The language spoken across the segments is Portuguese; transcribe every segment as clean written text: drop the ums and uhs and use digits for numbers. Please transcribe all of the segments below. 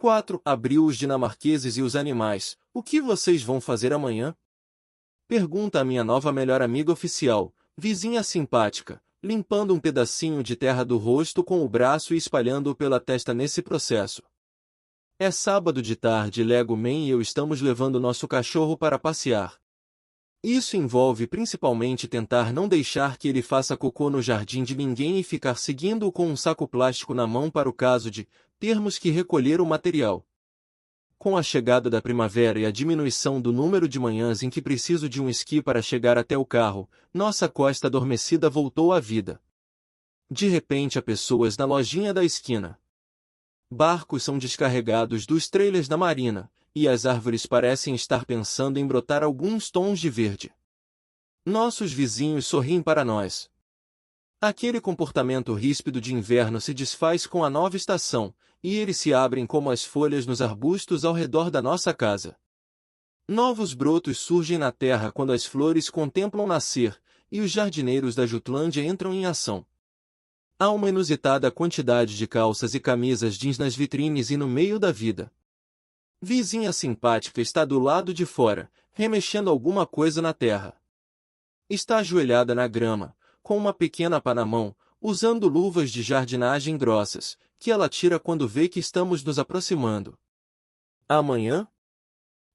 4. Abriu os dinamarqueses e os animais. O que vocês vão fazer amanhã? Pergunta a minha nova melhor amiga oficial, vizinha simpática, limpando um pedacinho de terra do rosto com o braço e espalhando-o pela testa nesse processo. É sábado de tarde e Lego Man e eu estamos levando nosso cachorro para passear. Isso envolve principalmente tentar não deixar que ele faça cocô no jardim de ninguém e ficar seguindo-o com um saco plástico na mão para o caso de termos que recolher o material. Com a chegada da primavera e a diminuição do número de manhãs em que preciso de um esqui para chegar até o carro, nossa costa adormecida voltou à vida. De repente há pessoas na lojinha da esquina. Barcos são descarregados dos trailers da marina, e as árvores parecem estar pensando em brotar alguns tons de verde. Nossos vizinhos sorriem para nós. Aquele comportamento ríspido de inverno se desfaz com a nova estação, e eles se abrem como as folhas nos arbustos ao redor da nossa casa. Novos brotos surgem na terra quando as flores contemplam nascer, e os jardineiros da Jutlândia entram em ação. Há uma inusitada quantidade de calças e camisas jeans nas vitrines e no meio da vida. Vizinha simpática está do lado de fora, remexendo alguma coisa na terra. Está ajoelhada na grama, com uma pequena pá na mão, usando luvas de jardinagem grossas, que ela tira quando vê que estamos nos aproximando. Amanhã?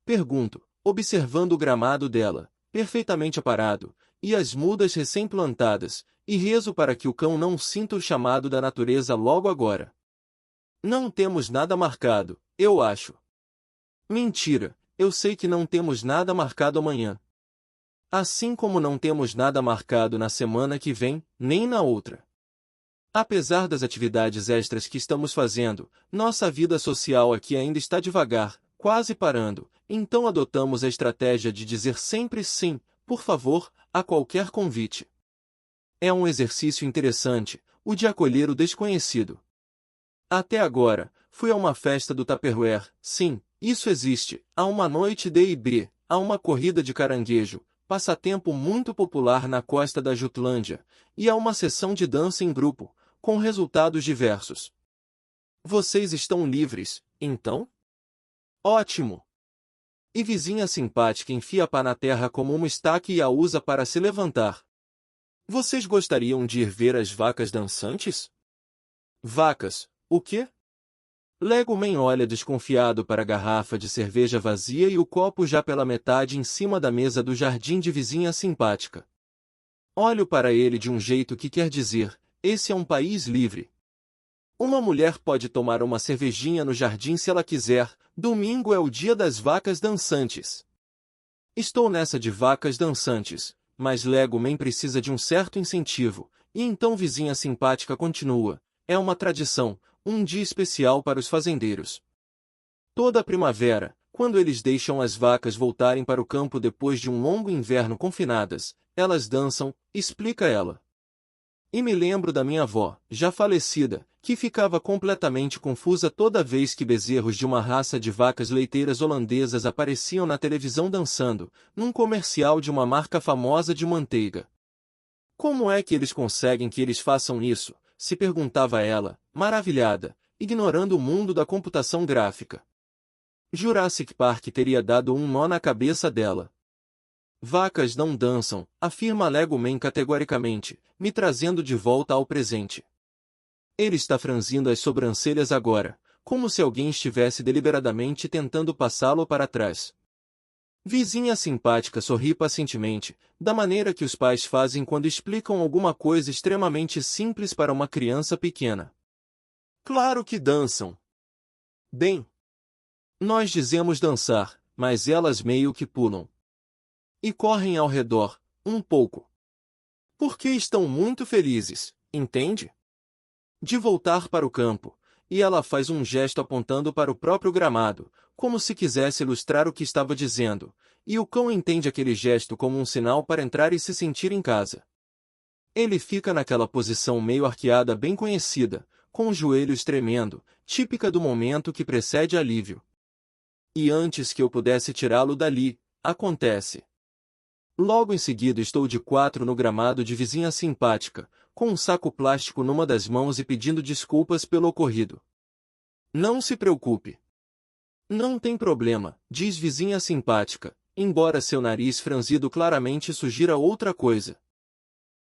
Pergunto, observando o gramado dela, perfeitamente aparado, e as mudas recém-plantadas, e rezo para que o cão não sinta o chamado da natureza logo agora. Não temos nada marcado, eu acho. Mentira, eu sei que não temos nada marcado amanhã. Assim como não temos nada marcado na semana que vem, nem na outra. Apesar das atividades extras que estamos fazendo, nossa vida social aqui ainda está devagar, quase parando, então adotamos a estratégia de dizer sempre sim, por favor, a qualquer convite. É um exercício interessante, o de acolher o desconhecido. Até agora, fui a uma festa do Tupperware, sim, isso existe, a uma noite de IB, a uma corrida de caranguejo, passatempo muito popular na costa da Jutlândia, e a uma sessão de dança em grupo, com resultados diversos. Vocês estão livres, então? Ótimo! E vizinha simpática enfia a pá na terra como uma estaca e a usa para se levantar. Vocês gostariam de ir ver as vacas dançantes? Vacas, o quê? Lego Man olha desconfiado para a garrafa de cerveja vazia e o copo já pela metade em cima da mesa do jardim de vizinha simpática. Olho para ele de um jeito que quer dizer, esse é um país livre. Uma mulher pode tomar uma cervejinha no jardim se ela quiser, domingo é o dia das vacas dançantes. Estou nessa de vacas dançantes, mas Lego Man precisa de um certo incentivo, e então vizinha simpática continua, é uma tradição, um dia especial para os fazendeiros. Toda a primavera, quando eles deixam as vacas voltarem para o campo depois de um longo inverno confinadas, elas dançam, explica ela. E me lembro da minha avó, já falecida, que ficava completamente confusa toda vez que bezerros de uma raça de vacas leiteiras holandesas apareciam na televisão dançando, num comercial de uma marca famosa de manteiga. Como é que eles conseguem que eles façam isso? Se perguntava ela, maravilhada, ignorando o mundo da computação gráfica. Jurassic Park teria dado um nó na cabeça dela. Vacas não dançam, afirma Lego Man categoricamente, me trazendo de volta ao presente. Ele está franzindo as sobrancelhas agora, como se alguém estivesse deliberadamente tentando passá-lo para trás. Vizinha simpática sorri pacientemente, da maneira que os pais fazem quando explicam alguma coisa extremamente simples para uma criança pequena. Claro que dançam. Bem, nós dizemos dançar, mas elas meio que pulam. E correm ao redor, um pouco. Porque estão muito felizes, entende? De voltar para o campo, e ela faz um gesto apontando para o próprio gramado, como se quisesse ilustrar o que estava dizendo, e o cão entende aquele gesto como um sinal para entrar e se sentir em casa. Ele fica naquela posição meio arqueada bem conhecida, com os joelhos tremendo, típica do momento que precede alívio. E antes que eu pudesse tirá-lo dali, acontece. Logo em seguida estou de quatro no gramado de vizinha simpática, com um saco plástico numa das mãos e pedindo desculpas pelo ocorrido. Não se preocupe. Não tem problema, diz vizinha simpática, embora seu nariz franzido claramente sugira outra coisa.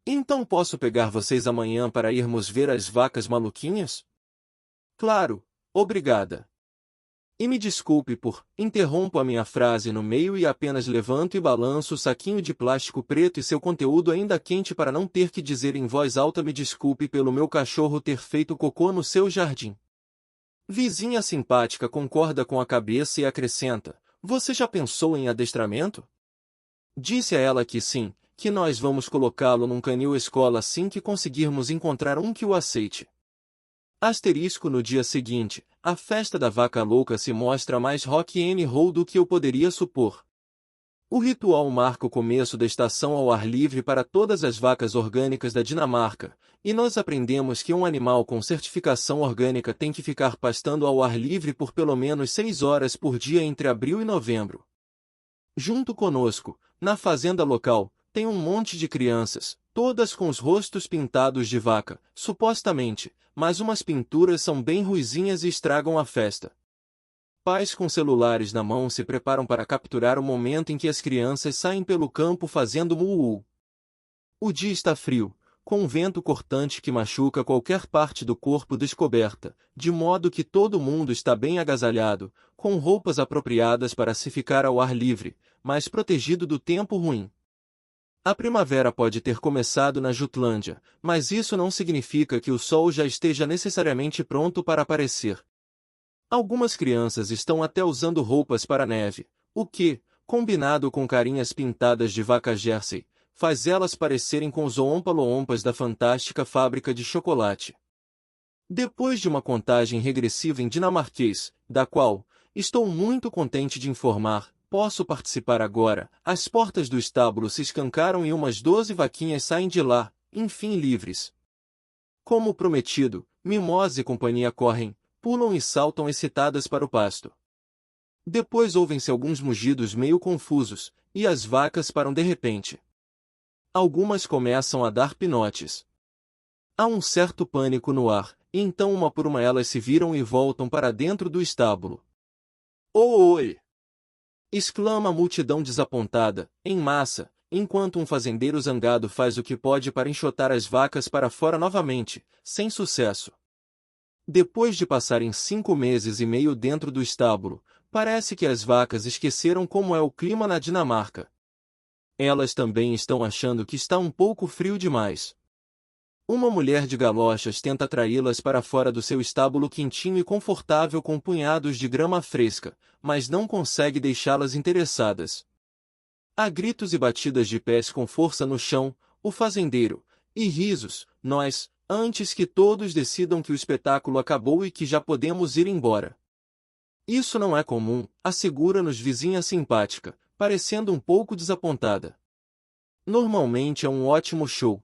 Então posso pegar vocês amanhã para irmos ver as vacas maluquinhas? Claro, obrigada. E me desculpe por, interrompo a minha frase no meio e apenas levanto e balanço o saquinho de plástico preto e seu conteúdo ainda quente para não ter que dizer em voz alta me desculpe pelo meu cachorro ter feito cocô no seu jardim. Vizinha simpática concorda com a cabeça e acrescenta, você já pensou em adestramento? Disse a ela que sim, que nós vamos colocá-lo num canil escola assim que conseguirmos encontrar um que o aceite. Asterisco no dia seguinte, a festa da vaca louca se mostra mais rock and roll do que eu poderia supor. O ritual marca o começo da estação ao ar livre para todas as vacas orgânicas da Dinamarca, e nós aprendemos que um animal com certificação orgânica tem que ficar pastando ao ar livre por pelo menos 6 horas por dia entre abril e novembro. Junto conosco, na fazenda local, tem um monte de crianças, todas com os rostos pintados de vaca, supostamente, mas umas pinturas são bem ruizinhas e estragam a festa. Pais com celulares na mão se preparam para capturar o momento em que as crianças saem pelo campo fazendo mu-u. O dia está frio, com um vento cortante que machuca qualquer parte do corpo descoberta, de modo que todo mundo está bem agasalhado, com roupas apropriadas para se ficar ao ar livre, mas protegido do tempo ruim. A primavera pode ter começado na Jutlândia, mas isso não significa que o sol já esteja necessariamente pronto para aparecer. Algumas crianças estão até usando roupas para neve, o que, combinado com carinhas pintadas de vaca Jersey, faz elas parecerem com os Oompa-Loompas da fantástica fábrica de chocolate. Depois de uma contagem regressiva em dinamarquês, da qual, estou muito contente de informar, posso participar agora, as portas do estábulo se escancaram e umas 12 vaquinhas saem de lá, enfim livres. Como prometido, Mimosa e companhia correm, pulam e saltam excitadas para o pasto. Depois ouvem-se alguns mugidos meio confusos, e as vacas param de repente. Algumas começam a dar pinotes. Há um certo pânico no ar, e então uma por uma elas se viram e voltam para dentro do estábulo. Oi! Exclama a multidão desapontada, em massa, enquanto um fazendeiro zangado faz o que pode para enxotar as vacas para fora novamente, sem sucesso. Depois de passarem 5 meses e meio dentro do estábulo, parece que as vacas esqueceram como é o clima na Dinamarca. Elas também estão achando que está um pouco frio demais. Uma mulher de galochas tenta atraí-las para fora do seu estábulo quentinho e confortável com punhados de grama fresca, mas não consegue deixá-las interessadas. Há gritos e batidas de pés com força no chão, o fazendeiro, e risos, nós, antes que todos decidam que o espetáculo acabou e que já podemos ir embora. Isso não é comum, assegura-nos vizinha simpática, parecendo um pouco desapontada. Normalmente é um ótimo show.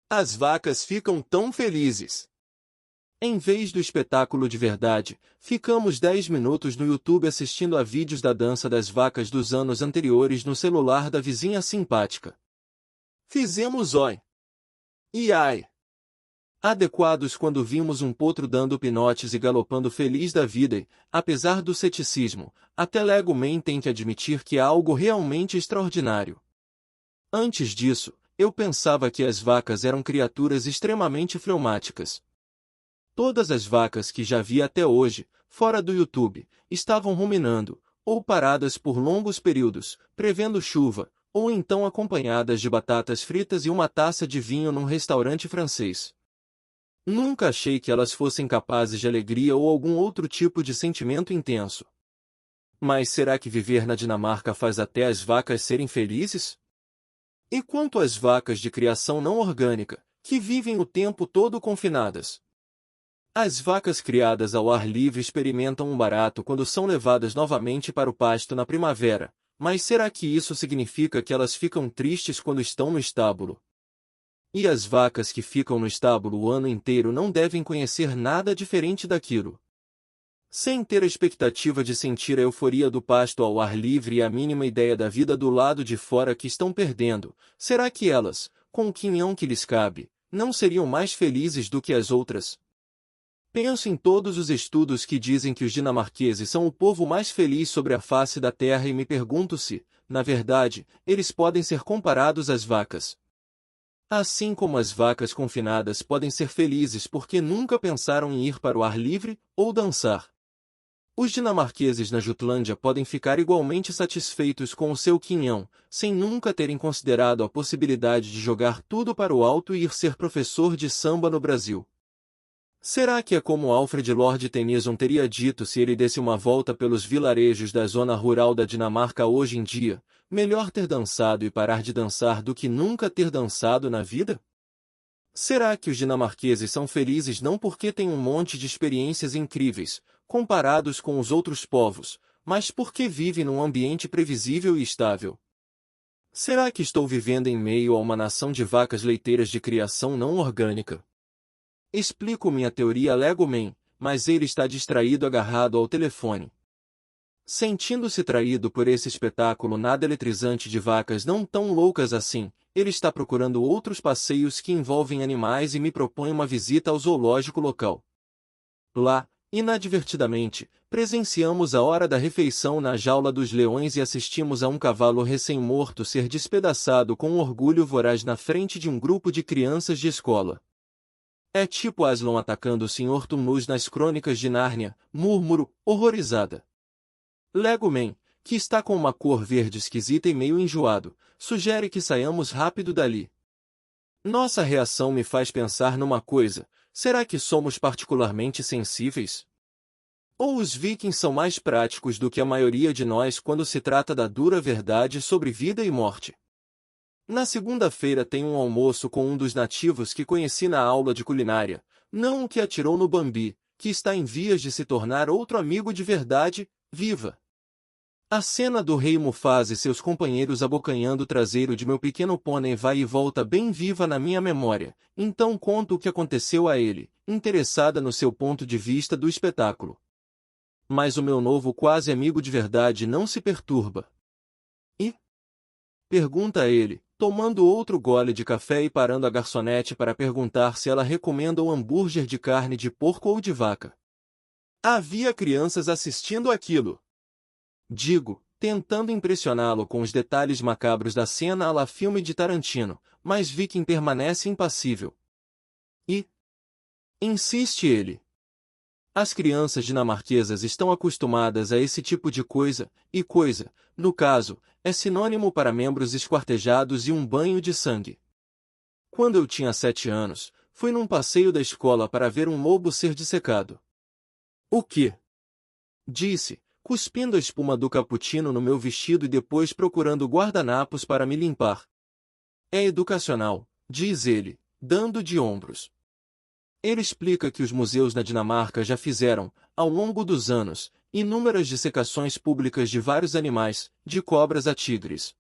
As vacas ficam tão felizes. Em vez do espetáculo de verdade, ficamos 10 minutos no YouTube assistindo a vídeos da dança das vacas dos anos anteriores no celular da vizinha simpática. Fizemos oi e ai adequados quando vimos um potro dando pinotes e galopando feliz da vida e, apesar do ceticismo, até Lego Man tem que admitir que é algo realmente extraordinário. Antes disso, eu pensava que as vacas eram criaturas extremamente fleumáticas. Todas as vacas que já vi até hoje, fora do YouTube, estavam ruminando, ou paradas por longos períodos, prevendo chuva, ou então acompanhadas de batatas fritas e uma taça de vinho num restaurante francês. Nunca achei que elas fossem capazes de alegria ou algum outro tipo de sentimento intenso. Mas será que viver na Dinamarca faz até as vacas serem felizes? E quanto às vacas de criação não orgânica, que vivem o tempo todo confinadas? As vacas criadas ao ar livre experimentam um barato quando são levadas novamente para o pasto na primavera, mas será que isso significa que elas ficam tristes quando estão no estábulo? E as vacas que ficam no estábulo o ano inteiro não devem conhecer nada diferente daquilo. Sem ter a expectativa de sentir a euforia do pasto ao ar livre e a mínima ideia da vida do lado de fora que estão perdendo, será que elas, com o quinhão que lhes cabe, não seriam mais felizes do que as outras? Penso em todos os estudos que dizem que os dinamarqueses são o povo mais feliz sobre a face da terra e me pergunto se, na verdade, eles podem ser comparados às vacas. Assim como as vacas confinadas podem ser felizes porque nunca pensaram em ir para o ar livre ou dançar. Os dinamarqueses na Jutlândia podem ficar igualmente satisfeitos com o seu quinhão, sem nunca terem considerado a possibilidade de jogar tudo para o alto e ir ser professor de samba no Brasil. Será que é como Alfred Lord Tennyson teria dito se ele desse uma volta pelos vilarejos da zona rural da Dinamarca hoje em dia, melhor ter dançado e parar de dançar do que nunca ter dançado na vida? Será que os dinamarqueses são felizes não porque têm um monte de experiências incríveis, comparados com os outros povos, mas porque vivem num ambiente previsível e estável? Será que estou vivendo em meio a uma nação de vacas leiteiras de criação não orgânica? Explico minha teoria a Legoman, mas ele está distraído agarrado ao telefone. Sentindo-se traído por esse espetáculo nada eletrizante de vacas não tão loucas assim, ele está procurando outros passeios que envolvem animais e me propõe uma visita ao zoológico local. Lá, inadvertidamente, presenciamos a hora da refeição na jaula dos leões e assistimos a um cavalo recém-morto ser despedaçado com um orgulho voraz na frente de um grupo de crianças de escola. É tipo Aslan atacando o Sr. Tumnus nas Crônicas de Nárnia, murmuro, horrorizada. Legoman, que está com uma cor verde esquisita e meio enjoado, sugere que saiamos rápido dali. Nossa reação me faz pensar numa coisa: será que somos particularmente sensíveis? Ou os vikings são mais práticos do que a maioria de nós quando se trata da dura verdade sobre vida e morte? Na segunda-feira tenho um almoço com um dos nativos que conheci na aula de culinária, não o que atirou no Bambi, que está em vias de se tornar outro amigo de verdade, viva. A cena do rei Mufasa e seus companheiros abocanhando o traseiro de meu pequeno pônei vai e volta bem viva na minha memória, então conto o que aconteceu a ele, interessada no seu ponto de vista do espetáculo. Mas o meu novo quase amigo de verdade não se perturba. E? Pergunta ele, tomando outro gole de café e parando a garçonete para perguntar se ela recomenda um hambúrguer de carne de porco ou de vaca. Havia crianças assistindo aquilo. Digo, tentando impressioná-lo com os detalhes macabros da cena à la filme de Tarantino, mas Viking permanece impassível. E? Insiste ele. As crianças dinamarquesas estão acostumadas a esse tipo de coisa, e coisa, no caso, é sinônimo para membros esquartejados e um banho de sangue. Quando eu tinha 7 anos, fui num passeio da escola para ver um lobo ser dissecado. O quê? Disse, cuspindo a espuma do cappuccino no meu vestido e depois procurando guardanapos para me limpar. É educacional, diz ele, dando de ombros. Ele explica que os museus na Dinamarca já fizeram, ao longo dos anos, inúmeras dissecações públicas de vários animais, de cobras a tigres.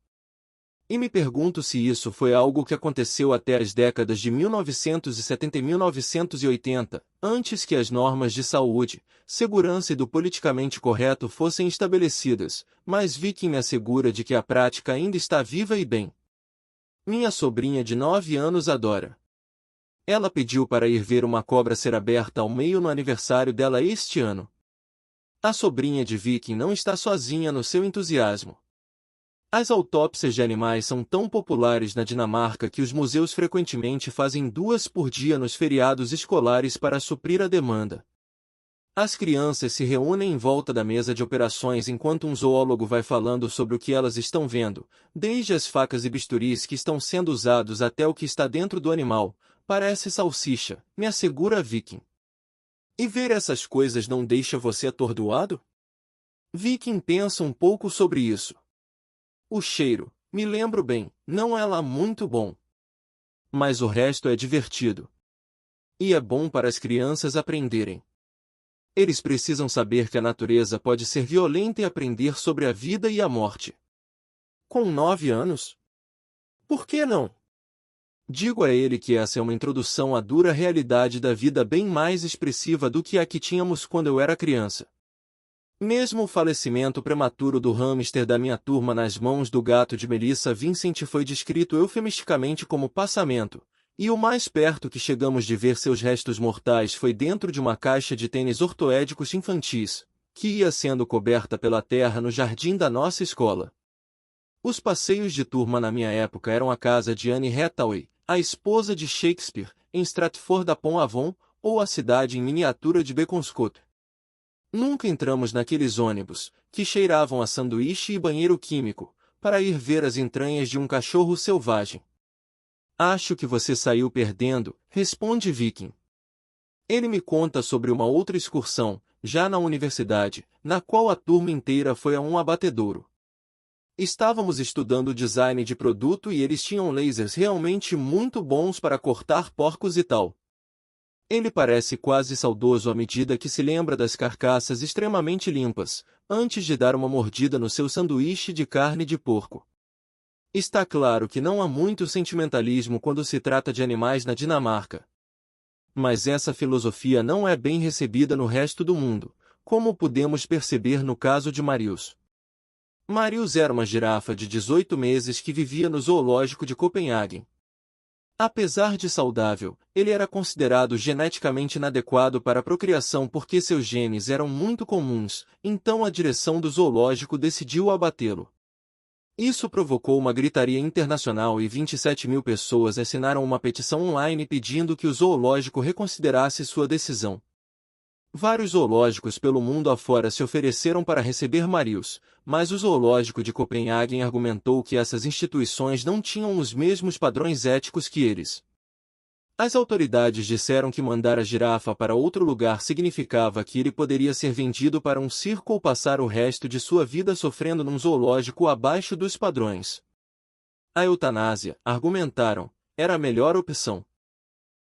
E me pergunto se isso foi algo que aconteceu até as décadas de 1970 e 1980, antes que as normas de saúde, segurança e do politicamente correto fossem estabelecidas, mas Viking me assegura de que a prática ainda está viva e bem. Minha sobrinha de 9 anos adora. Ela pediu para ir ver uma cobra ser aberta ao meio no aniversário dela este ano. A sobrinha de Viking não está sozinha no seu entusiasmo. As autópsias de animais são tão populares na Dinamarca que os museus frequentemente fazem 2 por dia nos feriados escolares para suprir a demanda. As crianças se reúnem em volta da mesa de operações enquanto um zoólogo vai falando sobre o que elas estão vendo, desde as facas e bisturis que estão sendo usados até o que está dentro do animal. Parece salsicha, me assegura Viking. E ver essas coisas não deixa você atordoado? Viking pensa um pouco sobre isso. O cheiro, me lembro bem, não é lá muito bom. Mas o resto é divertido. E é bom para as crianças aprenderem. Eles precisam saber que a natureza pode ser violenta e aprender sobre a vida e a morte. Com 9 anos? Por que não? Digo a ele que essa é uma introdução à dura realidade da vida bem mais expressiva do que a que tínhamos quando eu era criança. Mesmo o falecimento prematuro do hamster da minha turma nas mãos do gato de Melissa Vincent foi descrito eufemisticamente como passamento, E o mais perto que chegamos de ver seus restos mortais foi dentro de uma caixa de tênis ortoédicos infantis, que ia sendo coberta pela terra no jardim da nossa escola. Os passeios de turma na minha época eram a casa de Anne Hathaway, a esposa de Shakespeare, em Stratford-upon-Avon, ou a cidade em miniatura de Bekonscot. Nunca entramos naqueles ônibus, que cheiravam a sanduíche e banheiro químico, para ir ver as entranhas de um cachorro selvagem. Acho que você saiu perdendo, responde Viking. Ele me conta sobre uma outra excursão, já na universidade, na qual a turma inteira foi a um abatedouro. Estávamos estudando design de produto e eles tinham lasers realmente muito bons para cortar porcos e tal. Ele parece quase saudoso à medida que se lembra das carcaças extremamente limpas, antes de dar uma mordida no seu sanduíche de carne de porco. Está claro que não há muito sentimentalismo quando se trata de animais na Dinamarca. Mas essa filosofia não é bem recebida no resto do mundo, como podemos perceber no caso de Marius. Marius era uma girafa de 18 meses que vivia no zoológico de Copenhague. Apesar de saudável, ele era considerado geneticamente inadequado para a procriação porque seus genes eram muito comuns, então a direção do zoológico decidiu abatê-lo. Isso provocou uma gritaria internacional e 27.000 pessoas assinaram uma petição online pedindo que o zoológico reconsiderasse sua decisão. Vários zoológicos pelo mundo afora se ofereceram para receber Marius, mas o zoológico de Copenhague argumentou que essas instituições não tinham os mesmos padrões éticos que eles. As autoridades disseram que mandar a girafa para outro lugar significava que ele poderia ser vendido para um circo ou passar o resto de sua vida sofrendo num zoológico abaixo dos padrões. A eutanásia, argumentaram, era a melhor opção.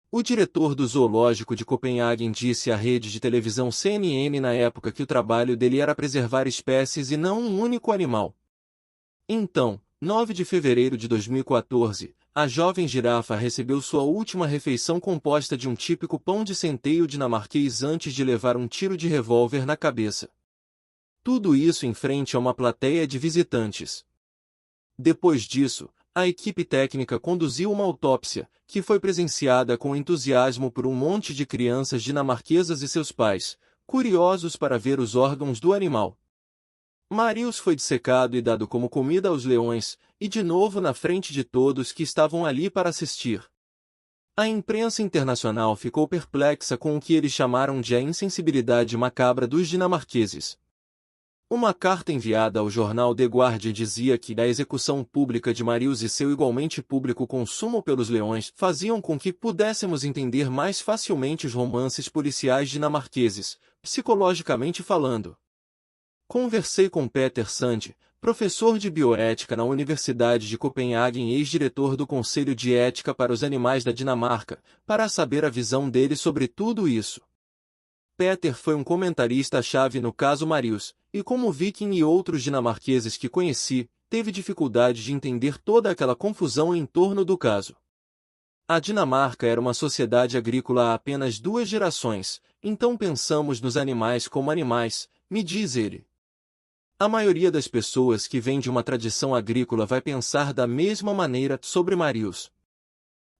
O diretor do zoológico de Copenhague disse à rede de televisão CNN na época que o trabalho dele era preservar espécies e não um único animal. Então, 9 de fevereiro de 2014, a jovem girafa recebeu sua última refeição composta de um típico pão de centeio dinamarquês antes de levar um tiro de revólver na cabeça. Tudo isso em frente a uma plateia de visitantes. Depois disso, a equipe técnica conduziu uma autópsia, que foi presenciada com entusiasmo por um monte de crianças dinamarquesas e seus pais, curiosos para ver os órgãos do animal. Marius foi dissecado e dado como comida aos leões, e de novo na frente de todos que estavam ali para assistir. A imprensa internacional ficou perplexa com o que eles chamaram de a insensibilidade macabra dos dinamarqueses. Uma carta enviada ao jornal The Guardian dizia que a execução pública de Marius e seu igualmente público consumo pelos leões faziam com que pudéssemos entender mais facilmente os romances policiais dinamarqueses, psicologicamente falando. Conversei com Peter Sand, professor de bioética na Universidade de Copenhague e ex-diretor do Conselho de Ética para os Animais da Dinamarca, para saber a visão dele sobre tudo isso. Peter foi um comentarista-chave no caso Marius, e como Viking e outros dinamarqueses que conheci, teve dificuldade de entender toda aquela confusão em torno do caso. A Dinamarca era uma sociedade agrícola há apenas 2 gerações, então pensamos nos animais como animais, me diz ele. A maioria das pessoas que vem de uma tradição agrícola vai pensar da mesma maneira sobre Marius.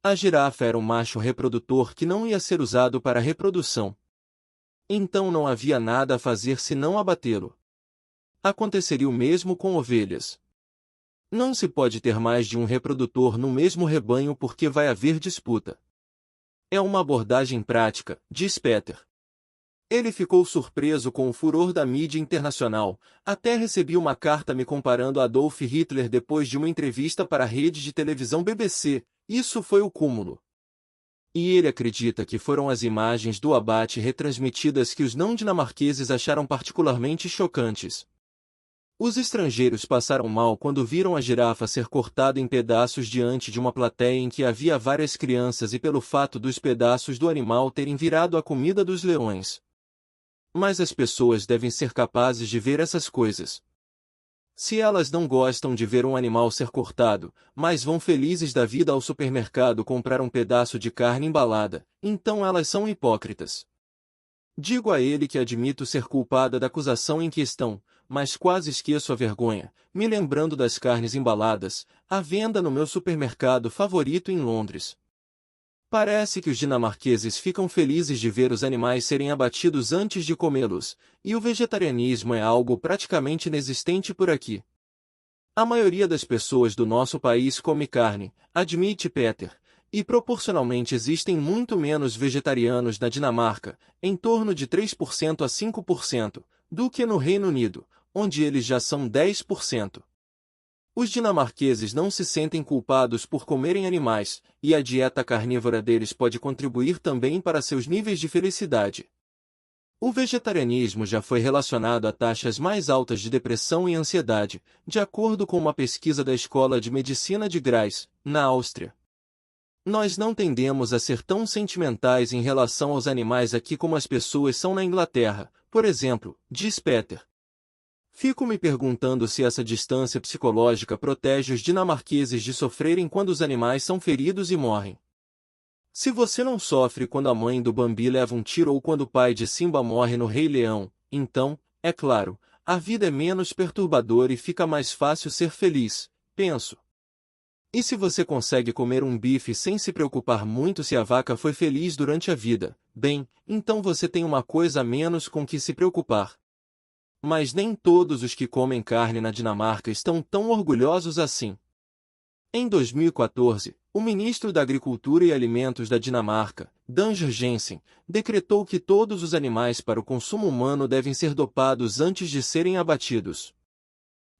A girafa era um macho reprodutor que não ia ser usado para reprodução. Então não havia nada a fazer senão abatê-lo. Aconteceria o mesmo com ovelhas. Não se pode ter mais de um reprodutor no mesmo rebanho porque vai haver disputa. É uma abordagem prática, diz Peter. Ele ficou surpreso com o furor da mídia internacional, até recebi uma carta me comparando a Adolf Hitler depois de uma entrevista para a rede de televisão BBC, isso foi o cúmulo. E ele acredita que foram as imagens do abate retransmitidas que os não-dinamarqueses acharam particularmente chocantes. Os estrangeiros passaram mal quando viram a girafa ser cortada em pedaços diante de uma plateia em que havia várias crianças e pelo fato dos pedaços do animal terem virado a comida dos leões. Mas as pessoas devem ser capazes de ver essas coisas. Se elas não gostam de ver um animal ser cortado, mas vão felizes da vida ao supermercado comprar um pedaço de carne embalada, então elas são hipócritas. Digo a ele que admito ser culpada da acusação em questão, mas quase esqueço a vergonha, me lembrando das carnes embaladas, à venda no meu supermercado favorito em Londres. Parece que os dinamarqueses ficam felizes de ver os animais serem abatidos antes de comê-los, e o vegetarianismo é algo praticamente inexistente por aqui. A maioria das pessoas do nosso país come carne, admite Peter, e proporcionalmente existem muito menos vegetarianos na Dinamarca, em torno de 3% a 5%, do que no Reino Unido, onde eles já são 10%. Os dinamarqueses não se sentem culpados por comerem animais, e a dieta carnívora deles pode contribuir também para seus níveis de felicidade. O vegetarianismo já foi relacionado a taxas mais altas de depressão e ansiedade, de acordo com uma pesquisa da Escola de Medicina de Graz, na Áustria. Nós não tendemos a ser tão sentimentais em relação aos animais aqui como as pessoas são na Inglaterra, por exemplo, diz Peter. Fico me perguntando se essa distância psicológica protege os dinamarqueses de sofrerem quando os animais são feridos e morrem. Se você não sofre quando a mãe do Bambi leva um tiro ou quando o pai de Simba morre no Rei Leão, então, é claro, a vida é menos perturbadora e fica mais fácil ser feliz, penso. E se você consegue comer um bife sem se preocupar muito se a vaca foi feliz durante a vida, bem, então você tem uma coisa a menos com que se preocupar. Mas nem todos os que comem carne na Dinamarca estão tão orgulhosos assim. Em 2014, o ministro da Agricultura e Alimentos da Dinamarca, Dan Jørgensen, decretou que todos os animais para o consumo humano devem ser dopados antes de serem abatidos.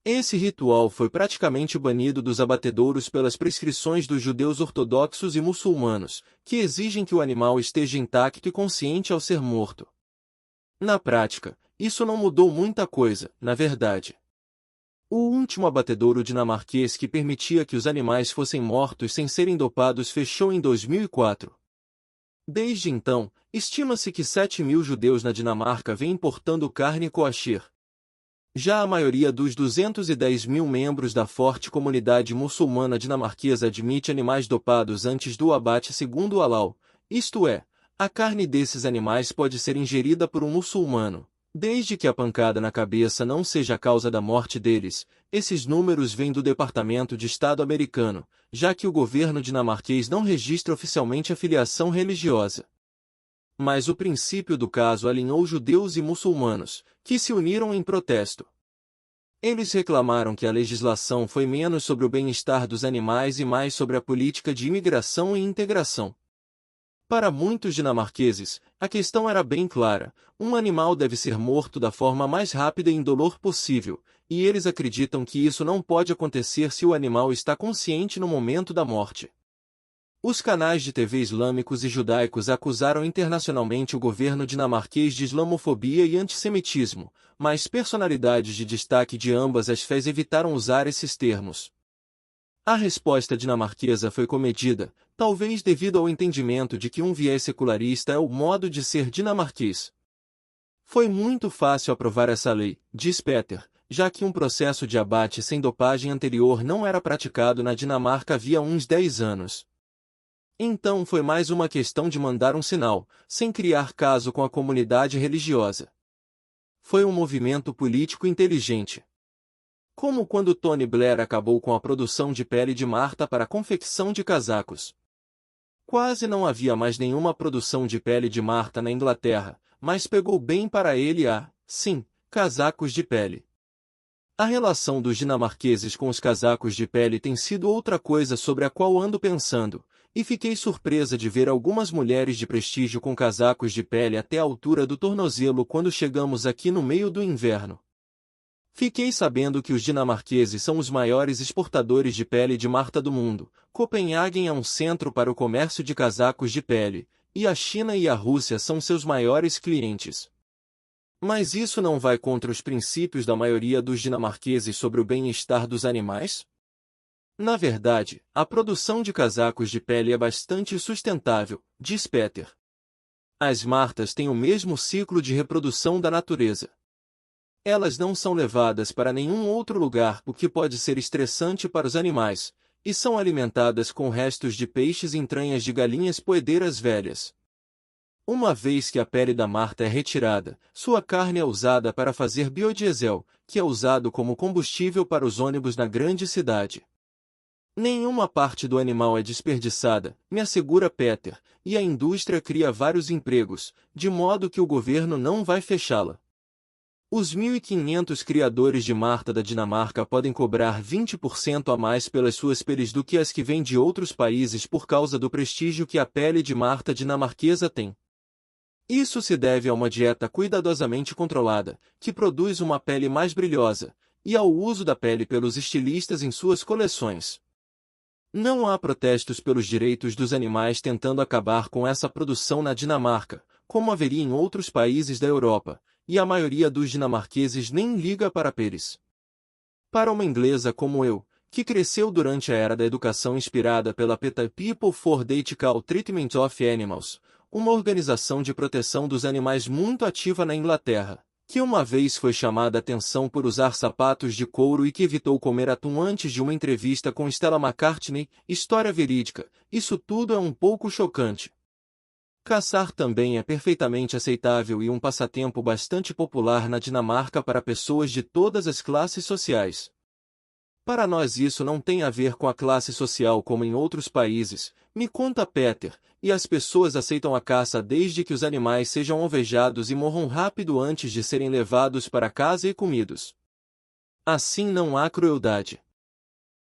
Esse ritual foi praticamente banido dos abatedouros pelas prescrições dos judeus ortodoxos e muçulmanos, que exigem que o animal esteja intacto e consciente ao ser morto. Na prática, isso não mudou muita coisa, na verdade. O último abatedouro dinamarquês que permitia que os animais fossem mortos sem serem dopados fechou em 2004. Desde então, estima-se que 7.000 judeus na Dinamarca vêm importando carne kosher. Já a maioria dos 210.000 membros da forte comunidade muçulmana dinamarquesa admite animais dopados antes do abate segundo o halal, isto é, a carne desses animais pode ser ingerida por um muçulmano. Desde que a pancada na cabeça não seja a causa da morte deles, esses números vêm do Departamento de Estado americano, já que o governo dinamarquês não registra oficialmente a filiação religiosa. Mas o princípio do caso alinhou judeus e muçulmanos, que se uniram em protesto. Eles reclamaram que a legislação foi menos sobre o bem-estar dos animais e mais sobre a política de imigração e integração. Para muitos dinamarqueses, a questão era bem clara: um animal deve ser morto da forma mais rápida e indolor possível, e eles acreditam que isso não pode acontecer se o animal está consciente no momento da morte. Os canais de TV islâmicos e judaicos acusaram internacionalmente o governo dinamarquês de islamofobia e antissemitismo, mas personalidades de destaque de ambas as fés evitaram usar esses termos. A resposta dinamarquesa foi comedida, talvez devido ao entendimento de que um viés secularista é o modo de ser dinamarquês. Foi muito fácil aprovar essa lei, diz Peter, já que um processo de abate sem dopagem anterior não era praticado na Dinamarca havia uns 10 anos. Então foi mais uma questão de mandar um sinal, sem criar caso com a comunidade religiosa. Foi um movimento político inteligente. Como quando Tony Blair acabou com a produção de pele de Marta para a confecção de casacos. Quase não havia mais nenhuma produção de pele de Marta na Inglaterra, mas pegou bem para ele sim, casacos de pele. A relação dos dinamarqueses com os casacos de pele tem sido outra coisa sobre a qual ando pensando, e fiquei surpresa de ver algumas mulheres de prestígio com casacos de pele até a altura do tornozelo quando chegamos aqui no meio do inverno. Fiquei sabendo que os dinamarqueses são os maiores exportadores de pele de Marta do mundo. Copenhagen é um centro para o comércio de casacos de pele, e a China e a Rússia são seus maiores clientes. Mas isso não vai contra os princípios da maioria dos dinamarqueses sobre o bem-estar dos animais? Na verdade, a produção de casacos de pele é bastante sustentável, diz Peter. As martas têm o mesmo ciclo de reprodução da natureza. Elas não são levadas para nenhum outro lugar, o que pode ser estressante para os animais, e são alimentadas com restos de peixes e entranhas de galinhas poedeiras velhas. Uma vez que a pele da marta é retirada, sua carne é usada para fazer biodiesel, que é usado como combustível para os ônibus na grande cidade. Nenhuma parte do animal é desperdiçada, me assegura Peter, e a indústria cria vários empregos, de modo que o governo não vai fechá-la. Os 1.500 criadores de Marta da Dinamarca podem cobrar 20% a mais pelas suas peles do que as que vêm de outros países por causa do prestígio que a pele de Marta dinamarquesa tem. Isso se deve a uma dieta cuidadosamente controlada, que produz uma pele mais brilhosa, e ao uso da pele pelos estilistas em suas coleções. Não há protestos pelos direitos dos animais tentando acabar com essa produção na Dinamarca, como haveria em outros países da Europa, e a maioria dos dinamarqueses nem liga para peles. Para uma inglesa como eu, que cresceu durante a era da educação inspirada pela PETA People for the Ethical Treatment of Animals, uma organização de proteção dos animais muito ativa na Inglaterra, que uma vez foi chamada a atenção por usar sapatos de couro e que evitou comer atum antes de uma entrevista com Stella McCartney, história verídica, isso tudo é um pouco chocante. Caçar também é perfeitamente aceitável e um passatempo bastante popular na Dinamarca para pessoas de todas as classes sociais. Para nós isso não tem a ver com a classe social como em outros países, me conta Peter, e as pessoas aceitam a caça desde que os animais sejam alvejados e morram rápido antes de serem levados para casa e comidos. Assim não há crueldade.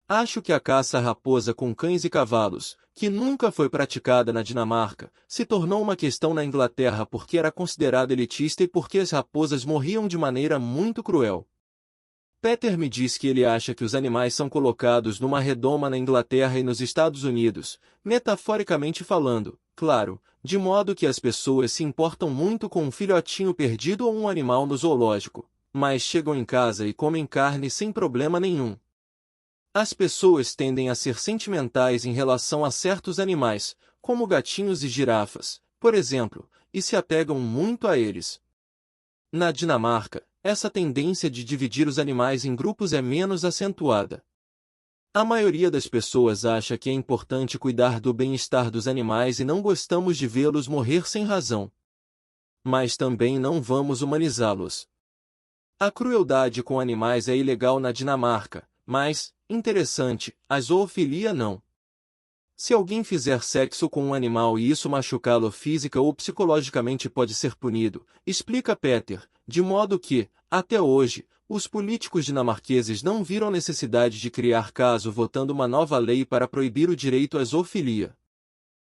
Acho que a caça à raposa com cães e cavalos, que nunca foi praticada na Dinamarca, se tornou uma questão na Inglaterra porque era considerada elitista e porque as raposas morriam de maneira muito cruel. Peter me diz que ele acha que os animais são colocados numa redoma na Inglaterra e nos Estados Unidos, metaforicamente falando, claro, de modo que as pessoas se importam muito com um filhotinho perdido ou um animal no zoológico, mas chegam em casa e comem carne sem problema nenhum. As pessoas tendem a ser sentimentais em relação a certos animais, como gatinhos e girafas, por exemplo, e se apegam muito a eles. Na Dinamarca, essa tendência de dividir os animais em grupos é menos acentuada. A maioria das pessoas acha que é importante cuidar do bem-estar dos animais e não gostamos de vê-los morrer sem razão. Mas também não vamos humanizá-los. A crueldade com animais é ilegal na Dinamarca, mas, interessante, a zoofilia não. Se alguém fizer sexo com um animal e isso machucá-lo física ou psicologicamente pode ser punido, explica Peter, de modo que, até hoje, os políticos dinamarqueses não viram necessidade de criar caso votando uma nova lei para proibir o direito à zoofilia.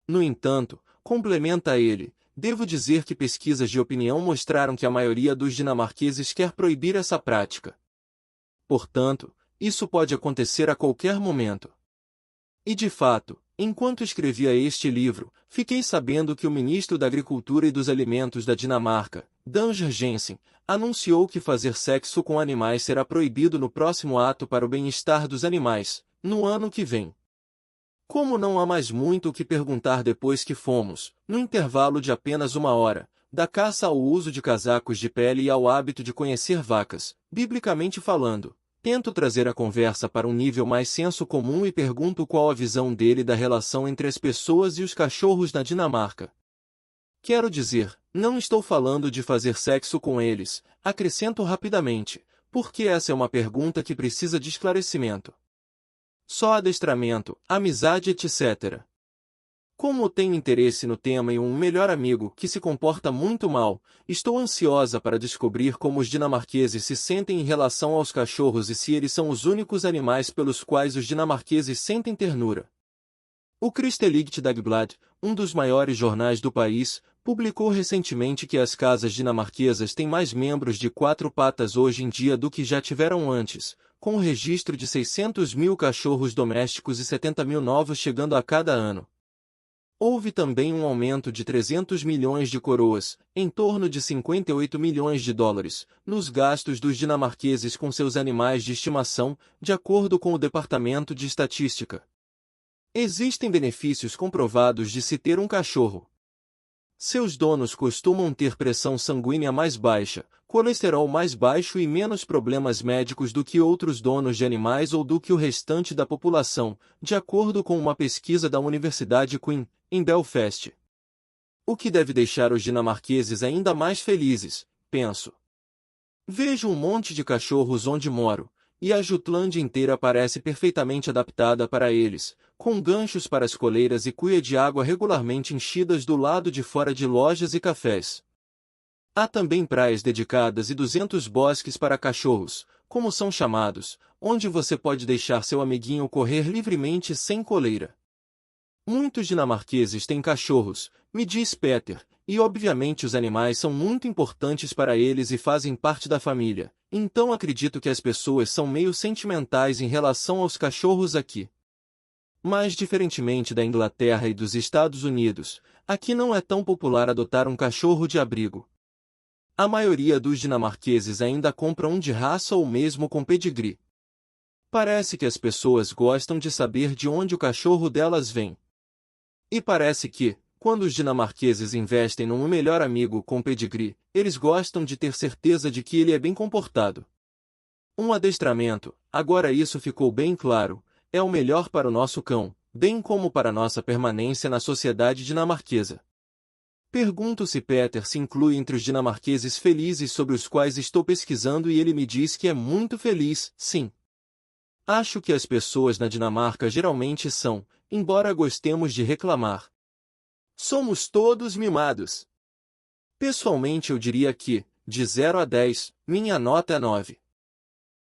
No entanto, complementa ele, devo dizer que pesquisas de opinião mostraram que a maioria dos dinamarqueses quer proibir essa prática. Portanto, isso pode acontecer a qualquer momento. E de fato, enquanto escrevia este livro, fiquei sabendo que o ministro da Agricultura e dos Alimentos da Dinamarca, Dan Jørgensen, anunciou que fazer sexo com animais será proibido no próximo ato para o bem-estar dos animais, no ano que vem. Como não há mais muito o que perguntar depois que fomos, no intervalo de apenas 1 hora, da caça ao uso de casacos de pele e ao hábito de conhecer vacas, biblicamente falando, tento trazer a conversa para um nível mais senso comum e pergunto qual a visão dele da relação entre as pessoas e os cachorros na Dinamarca. Quero dizer, não estou falando de fazer sexo com eles, acrescento rapidamente, porque essa é uma pergunta que precisa de esclarecimento. Só adestramento, amizade etc. Como tenho interesse no tema e um melhor amigo que se comporta muito mal, estou ansiosa para descobrir como os dinamarqueses se sentem em relação aos cachorros e se eles são os únicos animais pelos quais os dinamarqueses sentem ternura. O Christeligt Dagblad, um dos maiores jornais do país, publicou recentemente que as casas dinamarquesas têm mais membros de 4 patas hoje em dia do que já tiveram antes, com o registro de 600 mil cachorros domésticos e 70 mil novos chegando a cada ano. Houve também um aumento de 300 milhões de coroas, em torno de 58 milhões de dólares, nos gastos dos dinamarqueses com seus animais de estimação, de acordo com o Departamento de Estatística. Existem benefícios comprovados de se ter um cachorro. Seus donos costumam ter pressão sanguínea mais baixa, colesterol mais baixo e menos problemas médicos do que outros donos de animais ou do que o restante da população, de acordo com uma pesquisa da Universidade Queen, em Belfast. O que deve deixar os dinamarqueses ainda mais felizes, penso. Vejo um monte de cachorros onde moro, e a Jutlândia inteira parece perfeitamente adaptada para eles, com ganchos para as coleiras e cuia de água regularmente enchidas do lado de fora de lojas e cafés. Há também praias dedicadas e 200 bosques para cachorros, como são chamados, onde você pode deixar seu amiguinho correr livremente sem coleira. Muitos dinamarqueses têm cachorros, me diz Peter, e obviamente os animais são muito importantes para eles e fazem parte da família, então acredito que as pessoas são meio sentimentais em relação aos cachorros aqui. Mas diferentemente da Inglaterra e dos Estados Unidos, aqui não é tão popular adotar um cachorro de abrigo. A maioria dos dinamarqueses ainda compra um de raça ou mesmo com pedigree. Parece que as pessoas gostam de saber de onde o cachorro delas vem. E parece que, quando os dinamarqueses investem num melhor amigo com pedigree, eles gostam de ter certeza de que ele é bem comportado. Um adestramento, agora isso ficou bem claro, é o melhor para o nosso cão, bem como para nossa permanência na sociedade dinamarquesa. Pergunto se Peter se inclui entre os dinamarqueses felizes sobre os quais estou pesquisando e ele me diz que é muito feliz, sim. Acho que as pessoas na Dinamarca geralmente são, embora gostemos de reclamar. Somos todos mimados. Pessoalmente eu diria que, de 0 a 10, minha nota é 9.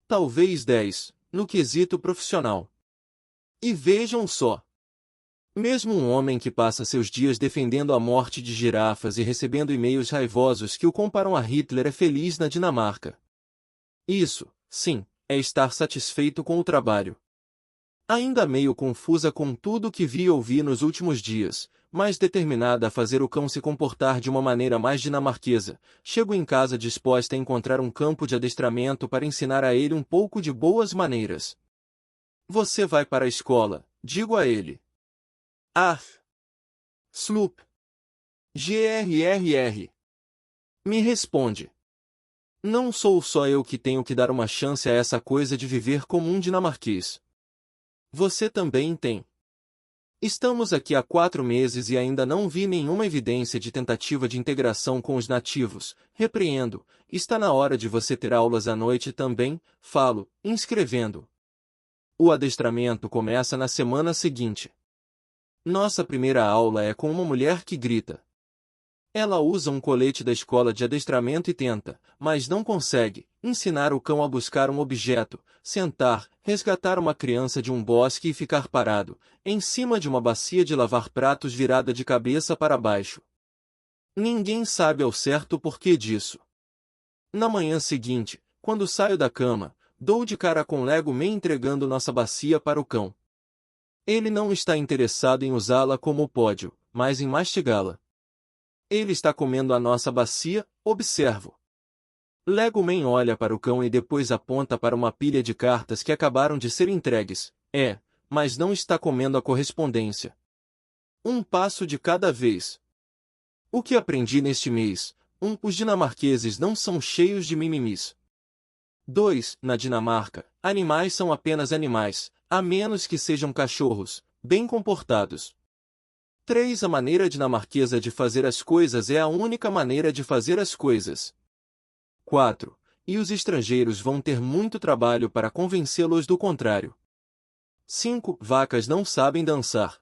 Talvez 10, no quesito profissional. E vejam só. Mesmo um homem que passa seus dias defendendo a morte de girafas e recebendo e-mails raivosos que o comparam a Hitler é feliz na Dinamarca. Isso, sim, é estar satisfeito com o trabalho. Ainda meio confusa com tudo que vi e ouvi nos últimos dias, mas determinada a fazer o cão se comportar de uma maneira mais dinamarquesa, chego em casa disposta a encontrar um campo de adestramento para ensinar a ele um pouco de boas maneiras. Você vai para a escola, digo a ele. Arf. Sloop. GRRR. Me responde. Não sou só eu que tenho que dar uma chance a essa coisa de viver como um dinamarquês. Você também tem. Estamos aqui há 4 meses e ainda não vi nenhuma evidência de tentativa de integração com os nativos. Repreendo, está na hora de você ter aulas à noite também, falo, inscrevendo. O adestramento começa na semana seguinte. Nossa primeira aula é com uma mulher que grita. Ela usa um colete da escola de adestramento e tenta, mas não consegue, ensinar o cão a buscar um objeto, sentar, resgatar uma criança de um bosque e ficar parado, em cima de uma bacia de lavar pratos virada de cabeça para baixo. Ninguém sabe ao certo o porquê disso. Na manhã seguinte, quando saio da cama, dou de cara com Lego Man entregando nossa bacia para o cão. Ele não está interessado em usá-la como pódio, mas em mastigá-la. Ele está comendo a nossa bacia, observo. Lego Man olha para o cão e depois aponta para uma pilha de cartas que acabaram de ser entregues. Mas não está comendo a correspondência. Um passo de cada vez. O que aprendi neste mês? 1. Os dinamarqueses não são cheios de mimimis. 2. Na Dinamarca, animais são apenas animais, a menos que sejam cachorros, bem comportados. 3. A maneira dinamarquesa de fazer as coisas é a única maneira de fazer as coisas. 4. E os estrangeiros vão ter muito trabalho para convencê-los do contrário. 5. Vacas não sabem dançar.